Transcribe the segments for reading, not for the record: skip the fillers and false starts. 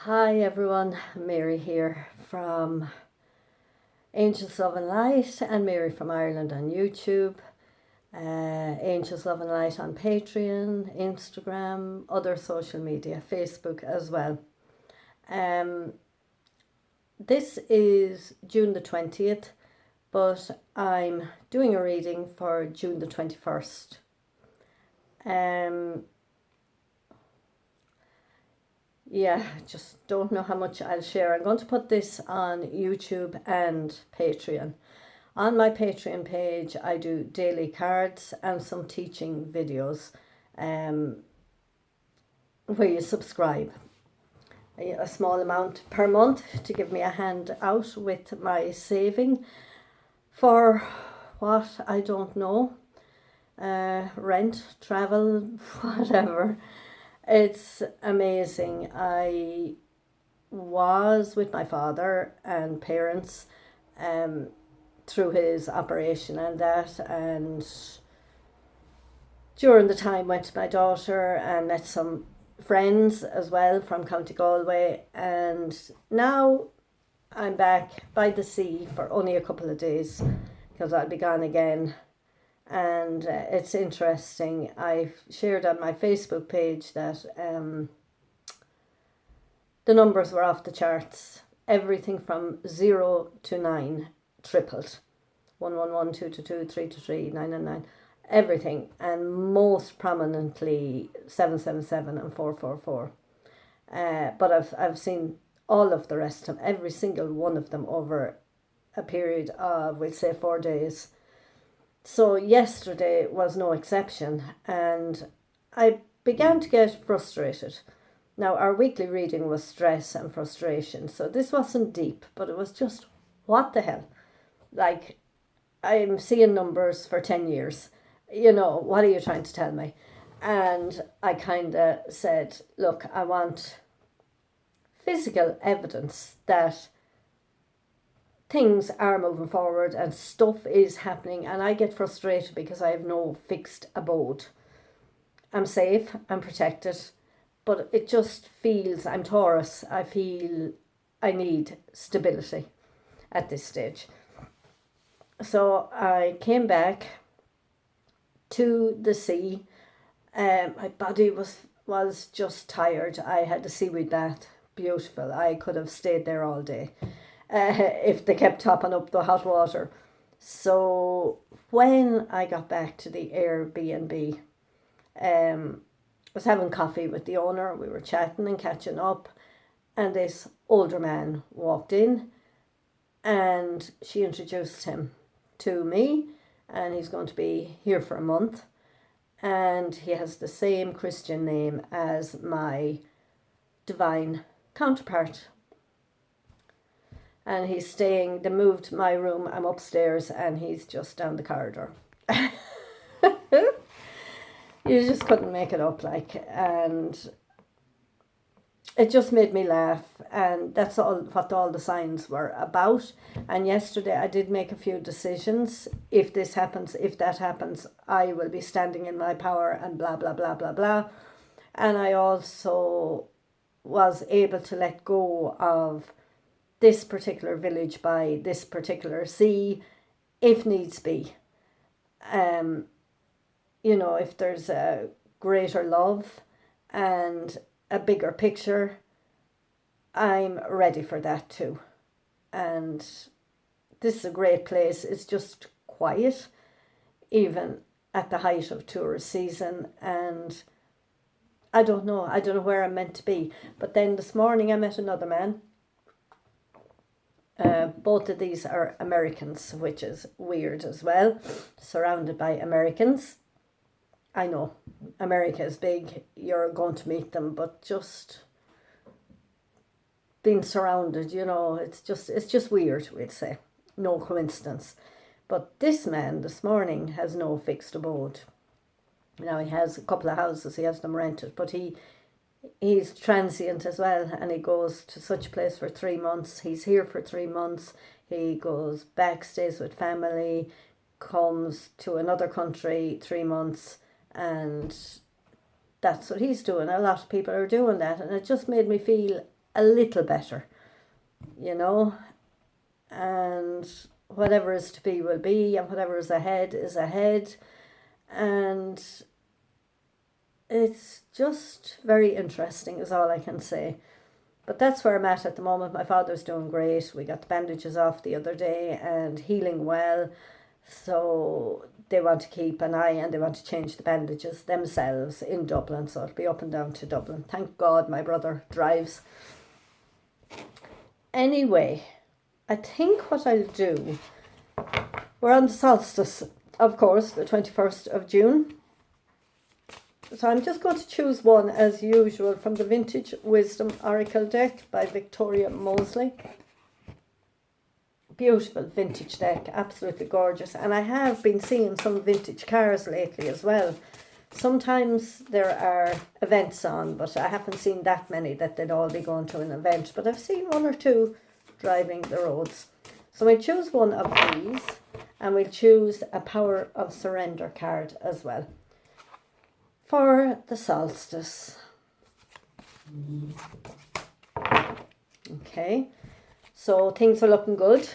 Hi everyone, Mary here from Angels Love and Light and Mary from Ireland on YouTube, Angels Love and Light on Patreon, Instagram, other social media, Facebook as well. Um, this is June the 20th, but I'm doing a reading for June the 21st. Yeah, just don't know how much I'll share. I'm going to put this on YouTube and Patreon. On my Patreon page, I do daily cards and some teaching videos where you subscribe a small amount per month to give me a hand out with my saving for what I don't know, rent, travel, whatever. It's amazing. I was with my father and parents through his operation and that, and during the time went to my daughter and met some friends as well from County Galway, and now I'm back by the sea for only a couple of days because I'll be gone again. And it's interesting. I shared on my Facebook page that the numbers were off the charts. Everything from 0 to 9 tripled. 111, 2 to 2, 3 to 3, 9 and 9. Everything. And most prominently 777 and 444. But I've seen all of the rest of them, every single one of them over a period of, we'll say, 4 days. So yesterday was no exception, and I began to get frustrated. Now, our weekly reading was stress and frustration, so this wasn't deep, but it was just, what the hell? Like, I'm seeing numbers for 10 years. What are you trying to tell me? And I kind of said, look, I want physical evidence that things are moving forward and stuff is happening, and I get frustrated because I have no fixed abode. I'm safe, I'm protected, but it just feels, I'm Taurus, I feel I need stability at this stage. So I came back to the sea. My body was just tired. I had a seaweed bath, beautiful. I could have stayed there all day. If they kept topping up the hot water. So when I got back to the Airbnb, I was having coffee with the owner. We were chatting and catching up, and this older man walked in, and she introduced him to me, and he's going to be here for a month, and he has the same Christian name as my divine counterpart. And he's staying, they moved my room, I'm upstairs, and he's just down the corridor. You just couldn't make it up, and it just made me laugh, and that's all what all the signs were about. And yesterday I did make a few decisions. If this happens, if that happens, I will be standing in my power and blah, blah, blah, blah, blah. And I also was able to let go of this particular village by this particular sea, if needs be. If there's a greater love and a bigger picture, I'm ready for that too. And this is a great place. It's just quiet, even at the height of tourist season. And I don't know where I'm meant to be. But then this morning I met another man. Both of these are Americans, which is weird as well, surrounded by Americans. I know, America is big, you're going to meet them, but just being surrounded, it's just weird, we'd say. No coincidence. But this man this morning has no fixed abode. Now, he has a couple of houses, he has them rented, but he's transient as well, and he goes to such a place for 3 months. He's here for 3 months. He goes back, stays with family, comes to another country 3 months, and that's what he's doing. A lot of people are doing that, and it just made me feel a little better, you know, and whatever is to be will be, and whatever is ahead is ahead. And it's just very interesting is all I can say. But that's where I'm at the moment. My father's doing great. We got the bandages off the other day and healing well. So they want to keep an eye and they want to change the bandages themselves in Dublin. So it'll be up and down to Dublin. Thank God my brother drives. Anyway, I think what I'll do, we're on the solstice, of course, the 21st of June. So I'm just going to choose one as usual from the Vintage Wisdom Oracle deck by Victoria Mosley. Beautiful vintage deck, absolutely gorgeous. And I have been seeing some vintage cars lately as well. Sometimes there are events on, but I haven't seen that many that they'd all be going to an event. But I've seen one or two driving the roads. So we'll choose one of these, and we'll choose a Power of Surrender card as well for the solstice. Okay, so things are looking good.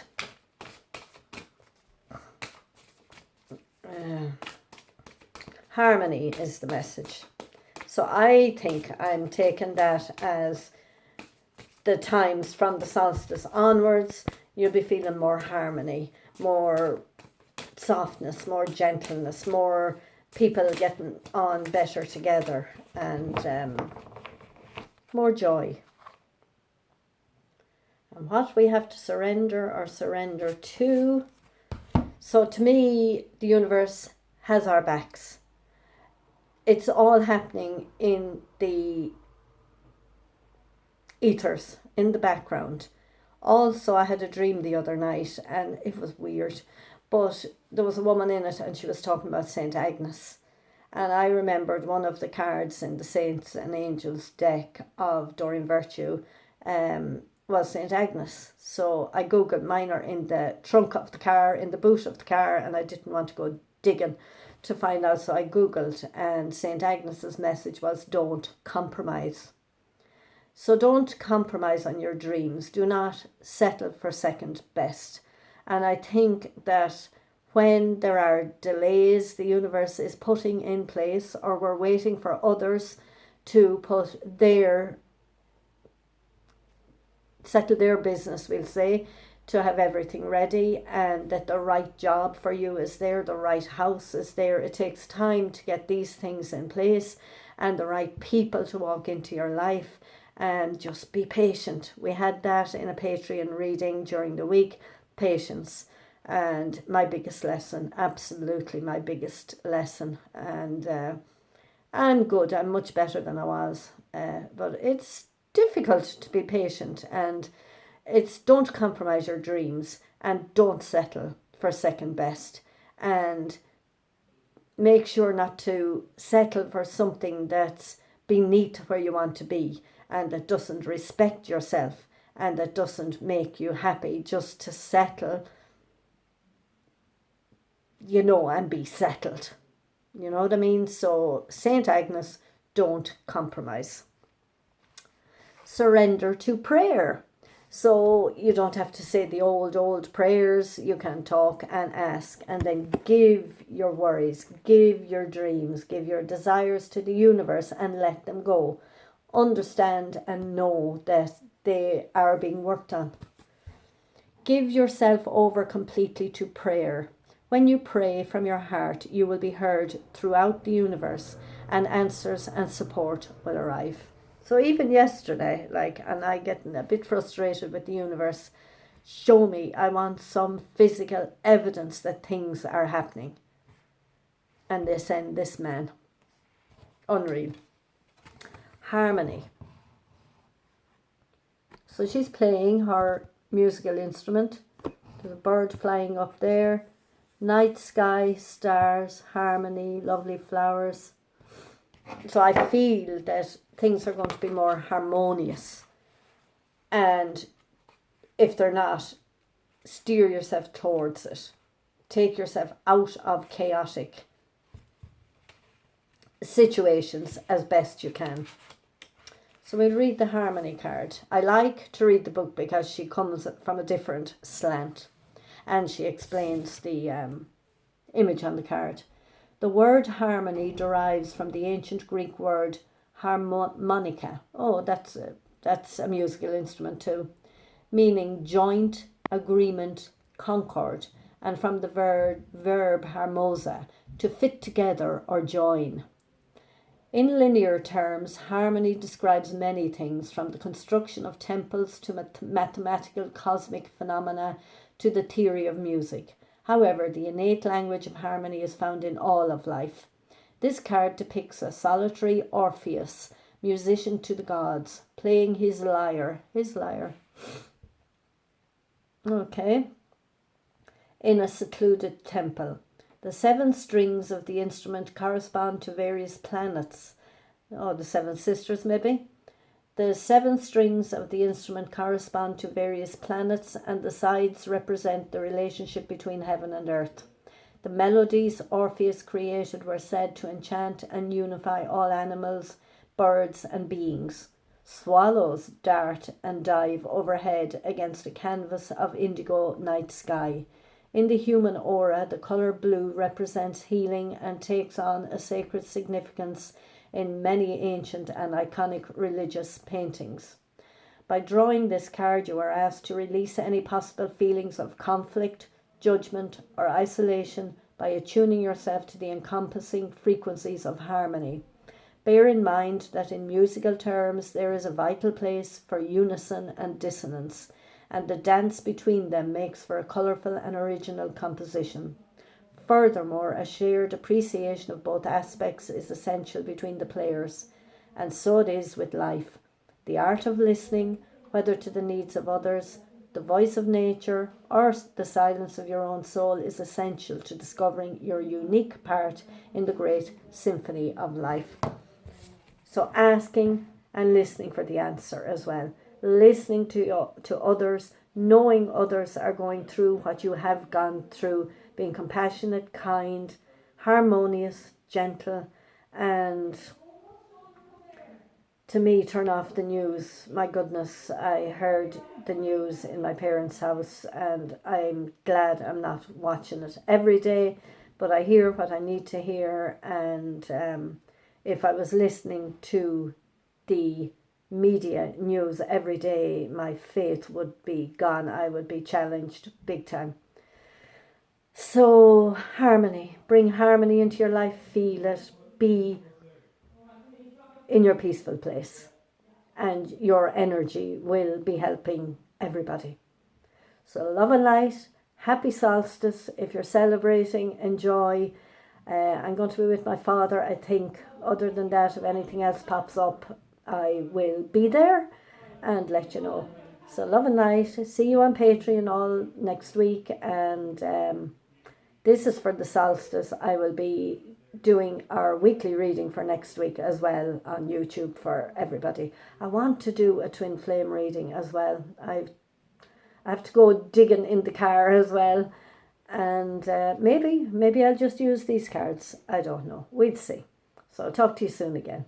Harmony is the message. So I think I'm taking that as the times from the solstice onwards, you'll be feeling more harmony, more softness, more gentleness, more people getting on better together, and more joy. And what we have to surrender or surrender to. So to me, the universe has our backs. It's all happening in the ethers, in the background. Also, I had a dream the other night and it was weird, but there was a woman in it and she was talking about St. Agnes. And I remembered one of the cards in the Saints and Angels deck of Doreen Virtue was St. Agnes. So I googled, mine are in the trunk of the car, in the boot of the car, and I didn't want to go digging to find out. So I googled, and St. Agnes's message was, don't compromise. So don't compromise on your dreams. Do not settle for second best. And I think that when there are delays the universe is putting in place, or we're waiting for others to settle their business, we'll say, to have everything ready, and that the right job for you is there, the right house is there. It takes time to get these things in place and the right people to walk into your life, and just be patient. We had that in a Patreon reading during the week, patience. And my biggest lesson, absolutely my biggest lesson. And I'm good, I'm much better than I was. But it's difficult to be patient, and it's don't compromise your dreams, and don't settle for second best, and make sure not to settle for something that's beneath where you want to be, and that doesn't respect yourself, and that doesn't make you happy, just to settle, and be settled. You know what I mean? So St. Agnes, don't compromise. Surrender to prayer. So you don't have to say the old prayers. You can talk and ask, and then give your worries, give your dreams, give your desires to the universe, and let them go. Understand and know that they are being worked on. Give yourself over completely to prayer. When you pray from your heart, you will be heard throughout the universe, and answers and support will arrive. So even yesterday, and I getting a bit frustrated with the universe, show me, I want some physical evidence that things are happening. And they send this man. Unreal. Harmony. So she's playing her musical instrument. There's a bird flying up there. Night sky, stars, harmony, lovely flowers. So I feel that things are going to be more harmonious. And if they're not, steer yourself towards it. Take yourself out of chaotic situations as best you can. So we'll read the harmony card. I like to read the book because she comes from a different slant and she explains the image on the card. The word harmony derives from the ancient Greek word harmonica. Oh, that's a musical instrument too, meaning joint, agreement, concord, and from the verb harmosa, to fit together or join. In linear terms, harmony describes many things, from the construction of temples to mathematical cosmic phenomena to the theory of music. However, the innate language of harmony is found in all of life. This card depicts a solitary Orpheus, musician to the gods, playing his lyre, okay, in a secluded temple. The 7 strings of the instrument correspond to various planets. Oh, the 7 sisters maybe? The 7 strings of the instrument correspond to various planets, and the sides represent the relationship between heaven and earth. The melodies Orpheus created were said to enchant and unify all animals, birds and beings. Swallows dart and dive overhead against a canvas of indigo night sky. In the human aura, the colour blue represents healing and takes on a sacred significance in many ancient and iconic religious paintings. By drawing this card, you are asked to release any possible feelings of conflict, judgment, or isolation by attuning yourself to the encompassing frequencies of harmony. Bear in mind that in musical terms there is a vital place for unison and dissonance, and the dance between them makes for a colourful and original composition. Furthermore, a shared appreciation of both aspects is essential between the players, and so it is with life. The art of listening, whether to the needs of others, the voice of nature, or the silence of your own soul, is essential to discovering your unique part in the great symphony of life. So asking and listening for the answer as well. Listening to others, knowing others are going through what you have gone through, being compassionate, kind, harmonious, gentle, and to me, turn off the news. My goodness, I heard the news in my parents' house and I'm glad I'm not watching it every day, but I hear what I need to hear, and if I was listening to the media news every day, my faith would be gone. I would be challenged big time. So harmony, bring harmony into your life, feel it, be in your peaceful place, and your energy will be helping everybody. So love and light, happy solstice. If you're celebrating, enjoy. I'm going to be with my father, I think. Other than that, if anything else pops up, I will be there and let you know. So love and light. See you on Patreon all next week, and this is for the solstice. I will be doing our weekly reading for next week as well on YouTube for everybody. I want to do a twin flame reading as well. I have to go digging in the car as well, and maybe I'll just use these cards. I don't know. We'll see. So I'll talk to you soon again.